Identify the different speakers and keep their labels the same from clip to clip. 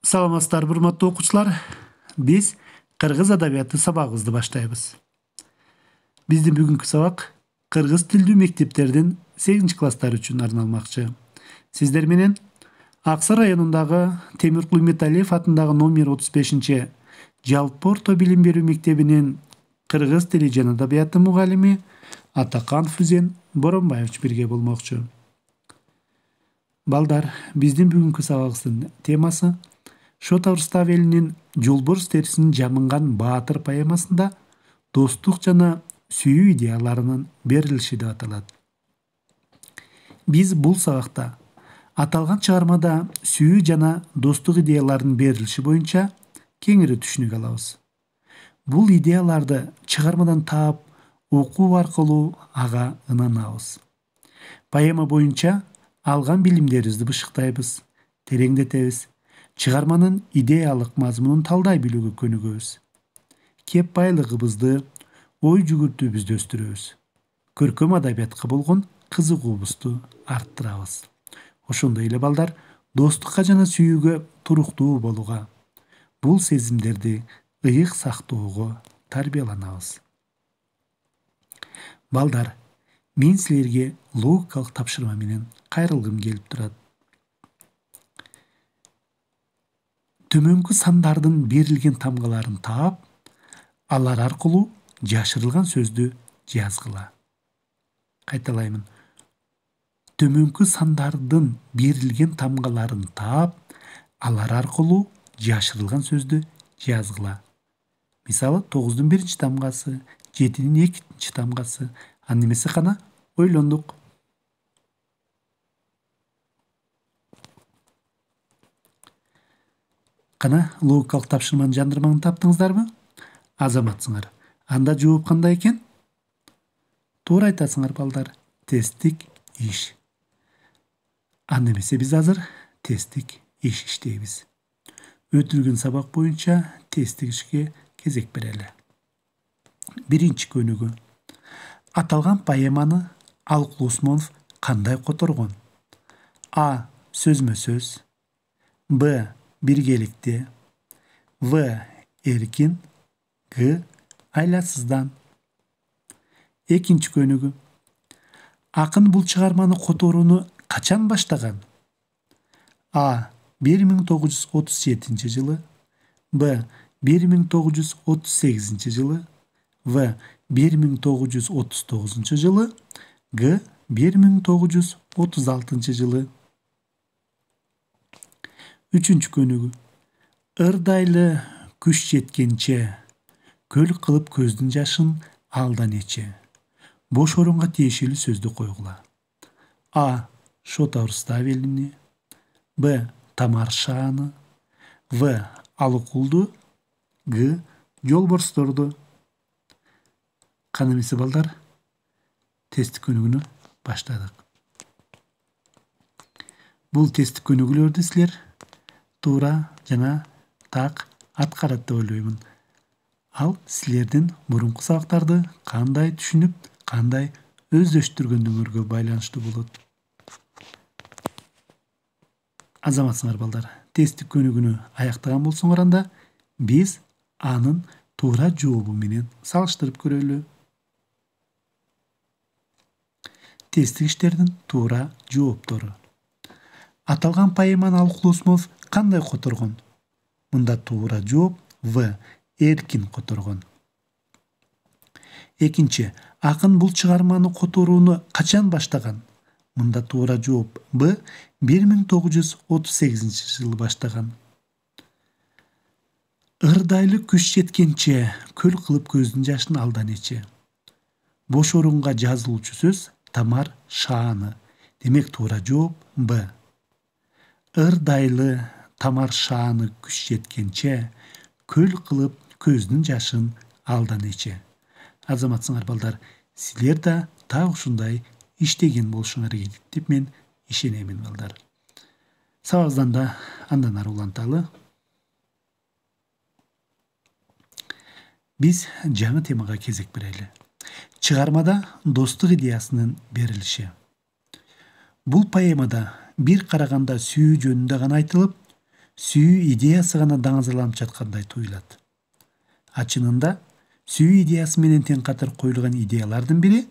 Speaker 1: Саламатсыздарбы, урматтуу окуучулар. Биз кыргыз адабияты сабагыбызды баштайбыз. Биздин бүгүнкү сабак кыргыз тилдүү мектептердин 8-класстар үчүн арналмакчы. Сиздер менен Аксай районундагы Темиркул Металиев атындагы номер 35 жалпы орто билим берүү мектебинин кыргыз тили жана адабияты мугалими Атаканов Үзен Боронбаевич бирге болмокчу. Балдар, биздин бүгүнкү сабагыбыздын темасы Шот Руставелинин Жолборс терисинин жамынган баатыр поэмасында достук жана сүйүү идеяларынын берилиши деп аталат. Биз бул сабакта аталган чыгармада сүйүү жана достук идеяларынын берилиши боюнча кеңири түшүнүк алабыз. Бул идеяларды чыгармадан таап, окуу аркылуу ага ынанабыз. Поэма боюнча алган билимдерибизди бышыктайбыз, тереңдетебиз. Чыгарманын идеялык мазмунун талдай билүүгө көнүгөбүз. Кеп байлыгыбызды, ой жүгүртүүбүздү өстүрөбүз. Көркөм адабиятка болгон кызыгуубузду арттырабыз. Ошондой эле балдар, достукка жана сүйүүгө туруктуу болууга, бул сезимдерди ыйык сактоого тарбияланабыз. Балдар, мен силерге логикалык тапшырма менен кайрылгым келип турат. Төмөнкү сандардын берилген тамгаларын таап, алар аркылуу жашырылган сөздү жазгыла. Кайталаймын. Төмөнкү сандардын берилген тамгаларын таап, алар аркылуу жашырылган сөздү жазгыла. Мисалы 9-дун 1-чи тамгасы, 7-дин 2-чи тамгасы. Аны эмесе кана ойлондук. Кана логикалык тапшырманын жандырмаңын таптыңыздарбы? Азаматсыңар. Анда жооп кандай экен? Туура айтасыңар балдар. Тесттик иш. Анда эмесе биз азыр тесттик иш иштейбиз. Өтүлгөн сабак боюнча тесттик ишке кезек берели. Биринчи көнүгүү. Аталган поэманы Алкул Усмонов кандай которгон? А. Сөзмө-сөз. Б. Биргеликте. В. Эркин. Г. Айласыздан. Экинчи көнүгүү. Акын бул чыгарманы которууну качан баштаган? А. 1937 жылы. Б. 1938 жылы. В. 1939 жылы. Г. 1936 жылы. Үчүнчү көнүгүү. Ырдайлы күч жеткенче, көл кылып көздүн жашын алдан эче. Бош орунга тиешелүү сөздү койгула. А. Шот Руставелини. Б. Тамар Шааны. В. Алыкулду. Г. Жолборсторду. Кана эмесе балдар, тесттик көнүгүүнү баштадык. Бул тесттик көнүгүүлөрдү силер туура жана так аткарат деп ойлоймун. Ал силердин мурунку сабактарды кандай түшүнүп, кандай өздөштүргөндүңөргө байланыштуу болот. Азаматсыңар балдар, тесттик көнүгүүнү аяктаган болсоңор, анда биз анын туура жообу менен салыштырып көрөлү. Тесттик иштердин туура жооптору. Аталган поэманы Алкул Усмонов кандай которгон? Мында туура жооп В. Эркин которгон. Экинчи. Акын бул чыгарманы которууну качан баштаган? Мында туура жооп Б. 1938 жылы баштаган. Ырдайлы күч жеткенче, көл кылып көздүн жашын алдан эче. Бош орунга жазылуучу сөз Тамар Шааны. Демек туура жооп Б. Ырдайлы Тамар Шааны күч жеткенче, көл кылып көздүн жашын алдан эче. Азаматсыңар балдар, силер да так ушундай иштеген болушуңар керек деп мен ишенемин балдар. Сабагыбыздан да андан ары уланталы. Биз жаңы темага кезек берели. Чыгармада достук идеясынын берилиши. Бул поэмада бир караганда сүйүү жөнүндө гана айтылып, сүйүү идеясы гана даңазаланып жаткандай туюлат. Чынында сүйүү идеясы менен тең катар коюлган идеялардын бири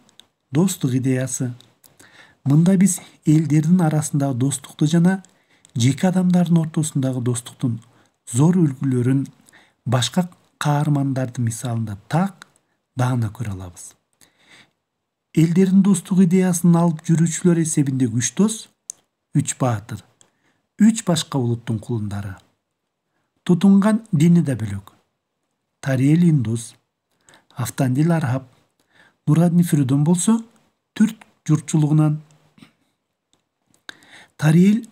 Speaker 1: достук идеясы. Мында биз элдердин арасындагы достукту жана жеке адамдардын ортосундагы достуктун зор үлгүлөрүн башка каармандардын мисалында так даана көрө алабыз. Элдердин достук идеясын алып жүрүүчүлөр эсебиндеги үч дос, үч баатыр, үч башка улуттун кулундары. Тутунган дини да бөлөк. Тариэл индус, Автандил араб, Нураддин Фиридон болсо түрк журтчулугунан. Тариэл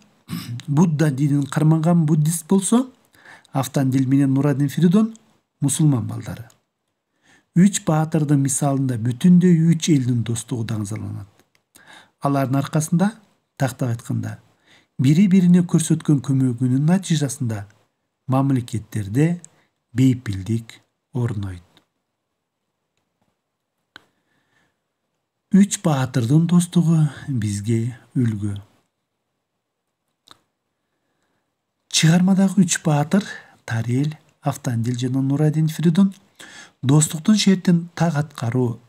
Speaker 1: Будда динин карманган буддист болсо, Автандил менен Нураддин Фиридон мусулман балдары. Үч баатырдын мисалында бүтүндөй үч элдин достугу даңазаланат. Алардын аркасында, тактап айтканда, бири-бирине көрсөткөн көмөгүнүн натыйжасында мамлекеттерде бейпилдик орнойт. Үч баатырдын достугу бизге үлгү. Чыгармадагы үч баатыр Тариэл, Автандил жана Нураддин Фиридон достуктун шертин так аткаруу,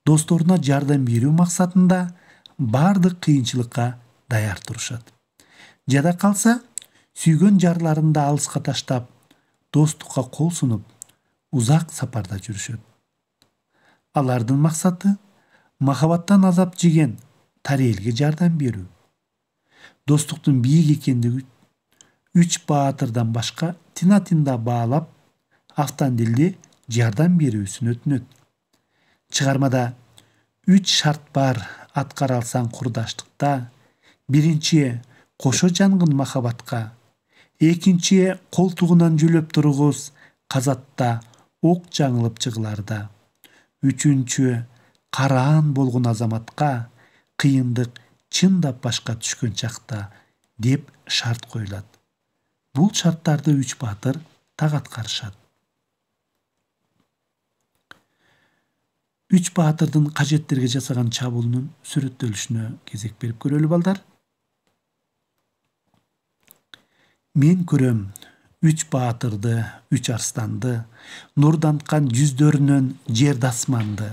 Speaker 1: досторуна жардам берүү максатында бардык кыйынчылыкка даяр турушат. Жада калса, сүйгөн жарларын да алыска таштап, достукка кол сунуп, узак сапарда жүрүшөт. Алардын максаты махабаттан азап жеген Тариэлге жардам берүү. Достуктун бийик экендиги үч баатырдан башка тина-тында баалап, Автандилди жардам берүүсүн өтүнөт. Чыгармада үч шарт бар аткара алсаң курдаштыкта. Биринчи кошо жангын махабатка, экинчи колтугунан жөлөп тургуз казатта ок жаңылып чыгыларда, үчүнчү караан болгон азаматка кыйындык чындап башка түшкөн чакта деп шарт коюлат. Бул шарттарды үч баатыр так аткарышат. Үч баатырдын кажеттерге жасаган чабуулунун сүрөттөлүшүнө кезек берип көрөлү балдар. Мен көрөм үч баатырды, үч арстанды, нурданткан жүздөрүнөн жерди асманды.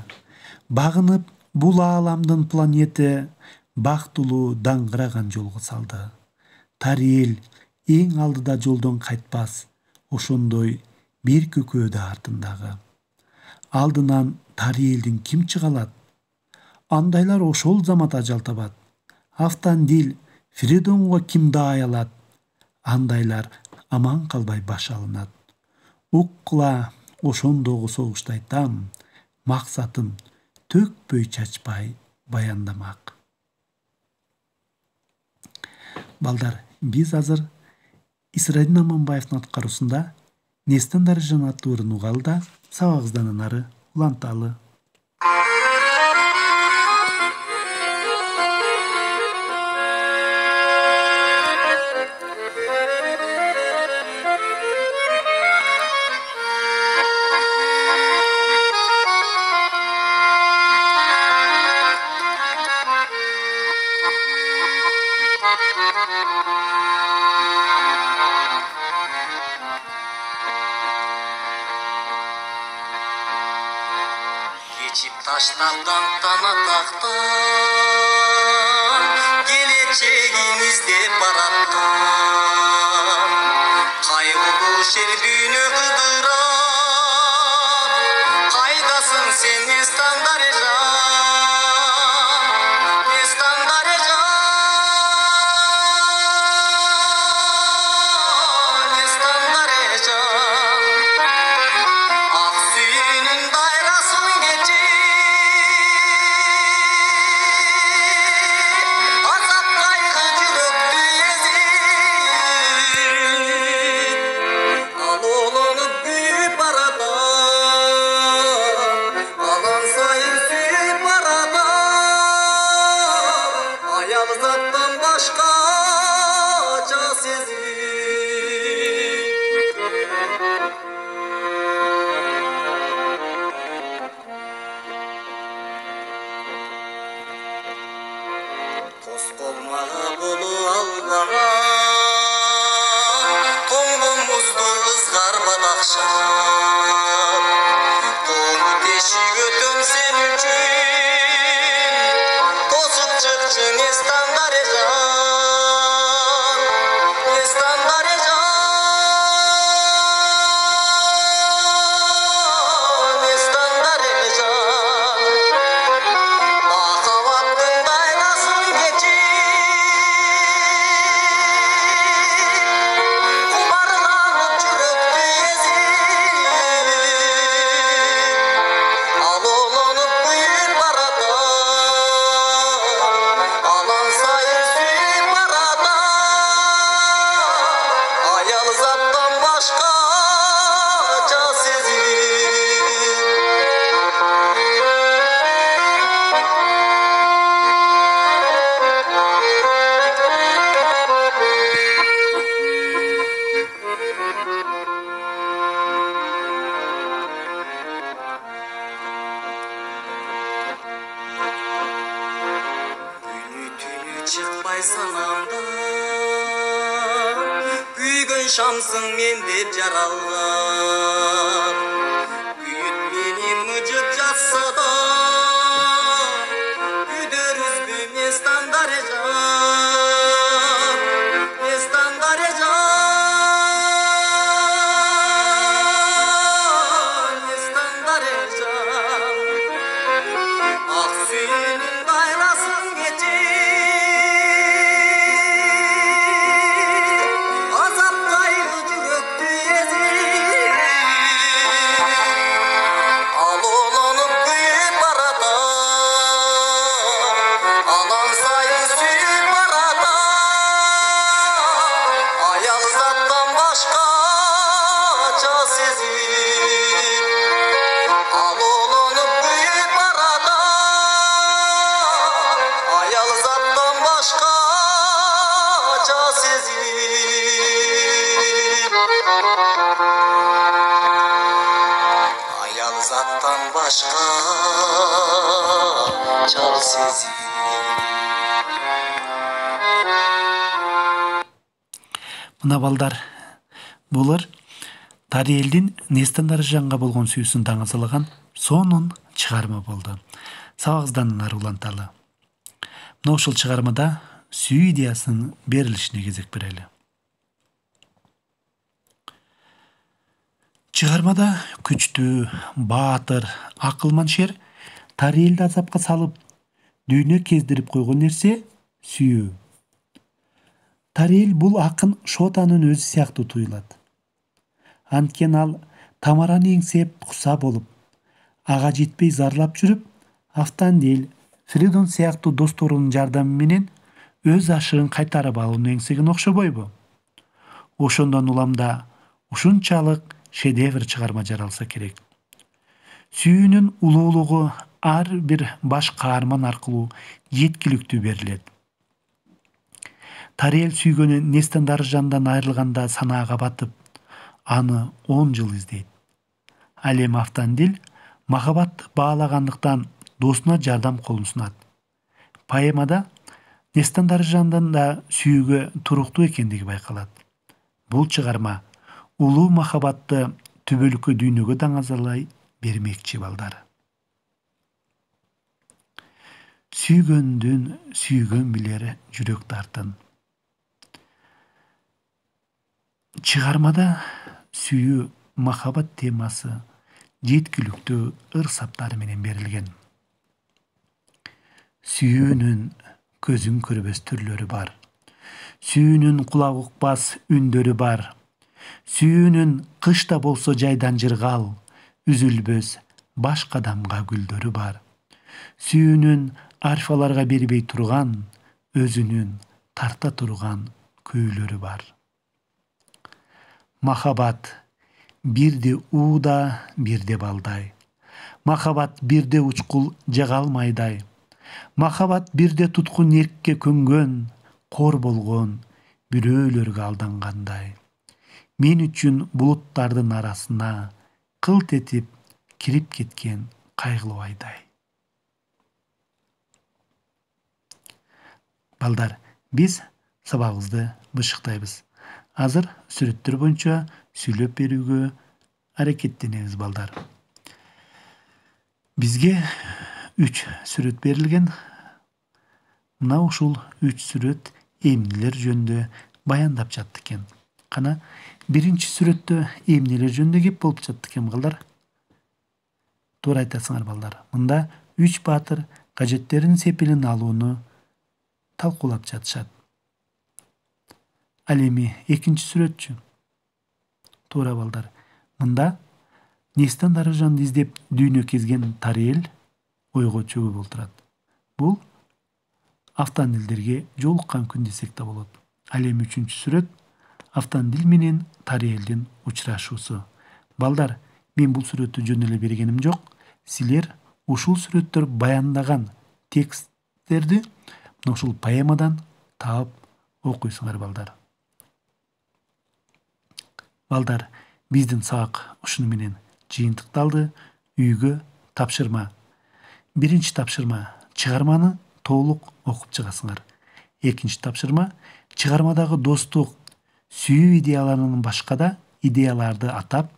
Speaker 1: Багынып бул ааламдын планети бактылуу даңгыраган жолго салды. Тариэл эң алдыда жолдон кайтпас, ошондой бир көкөөдө артындагы. Алдынан Тариэлдин ким чыга алат? Андайлар ошол замат ажал табат. Автандил Фиридонго ким даай алат? Андайлар аман калбай баш алынат. Уккула ошондогу согушта айтам, максатым төкпөй чачпай баяндамак. Балдар, биз азыр Исрадин Аманбаевдин аткаруусунда Нестен Дарыжан аттуу ырын угалы да сабагыбыздан ары уланталы.
Speaker 2: Таштандан танатактан келечегин издеп бараттым. Кайгылуу шербүүнү кыдырап, кайдасың сен Нестан Дарыжан, Нестан Дарыжан, Нестан Дарыжан. Ак сүйүүнүн дайрасын кечип күн шамсың мен деп жаралған. Күйіт мені мүжіп жатса да, күйдер үзбей местан дарежан, местан дарежан, местан дарежан. Ақ сүйінің дайрасын geçip, azap kaygı жүректі ezip, алуланып күйіп барата, анан сайын сүйіп барата, аял заттан башкача сезip, алуланып күйіп барата, аял заттан башкача сезip, аял заттан башкача сезip.
Speaker 1: Мына балдар, булар Тариэлдин Нестан Дарыжанга болгон сүйүүсүн таңазалаган сонун чыгарма болду. Сабагыздан аруланталы. Мына ушул чыгармада сүйүү идеясынын берилишине кезек берели. Чыгармада күчтүү, баатыр, акылман шер Тариэлди азапка салып, дүйнө кездирип койгон нерсе сүйүү. Тариэл бул акын Шотанын өзү сыяктуу туюлат. Анткени ал Тамараны эңсеп куса болуп, ага жетпей зарлап жүрүп, Автандил, Фридон сыяктуу досторунун жардамы менен өз ашыгын кайтарып алууну эңсеген окшобойбу? Ошондон улам да ушунчалык шедевр чыгарма жаралса керек. Сүйүүнүн улуулугу ар бир баш каарман аркылуу жеткиликтүү берилет. Тариэл сүйгөнү Нестан Дарыжандан айрылганда санаага батып, аны 10 жыл издейт. Ал эми Автандил махабат баалагандыктан досуна жардам колун сунат. Поэмада Нестан Дарыжандан да сүйүүгө туруктуу экендиги байкалат. Бул чыгарма улуу махабатты түбөлүккө дүйнөгө даңазалай бермекчи балдар. Сүйгөндүн сүйгөн билери жүрөк тартын. Чыгармада сүйүү махабат темасы жеткиликтүү ыр-саптары менен берилген. Сүйүүнүн көзүн көрбөс түрлөрү бар. Сүйүүнүн кулак укпас үндөрү бар. Сүйүүнүн кышта болсо жайдан жыргал, үзүлбөс баш кадамга гүлдөрү бар. Сүйүүнүн арфаларга бербей турган, өзүнүн тарта турган күүлөрү бар. Махабат бирде ууда, бирде балдай. Махабат бирде учкул жагалмайдай. Махабат бирде туткун эркке көнгөн, кор болгон, бирөөлөргө алдангандай. Мен үчүн булуттардын арасына кылт этип кирип кеткен кайгылуу айдай. Балдар, биз сабагыбызды бышыктайбыз. Азыр сүрөттөр боюнча сүйлөп берүүгө аракеттенебиз балдар. Бизге 3 сүрөт берилген. Мына ушул 3 сүрөт эмнелер жөнүндө баяндап жатты экен. Кана биринчи сүрөттө эмнелер жөнүндө кеп болуп жатты экен балдар? Туура айтасыңар балдар. Мында 3 баатыр кажеттеринин сепилин алууну талкуулап жатышат. Ал эми экинчи сүрөтчү? Туура балдар. Мында Нестан Дарыжанды издеп дүйнө кезген Тариэл ойго чөгүп олтурат. Бул Автандилдерге жолуккан күн десек да болот. Ал эми үчүнчү сүрөт Автандил менен Тариэлдин учурашуусу. Балдар, мен бул сүрөттү жөн эле бергеним жок. Силер ушул сүрөттөр баяндаган тексттерди ушул поэмадан таап окуйсуңар балдар. Балдар, биздин сабак ушуну менен жыйынтыкталды. Үйгө тапшырма. Биринчи тапшырма: чыгарманы толук окуп чыгасыңар. Экинчи тапшырма: чыгармадагы достук, сүйүү идеяларынан башка да идеяларды атап,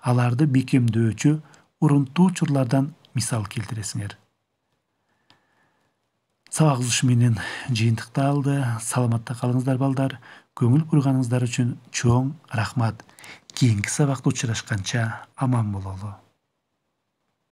Speaker 1: аларды бекемдөөчү урунттуу учурлардан мисал келтиресиңер. Сабагыбыз ушу менен жыйынтыкталды. Саламатта калыңыздар балдар. Көңүл бурганыңыздар үчүн чоң рахмат. Кийинки сабакта учурашканча аман бололу.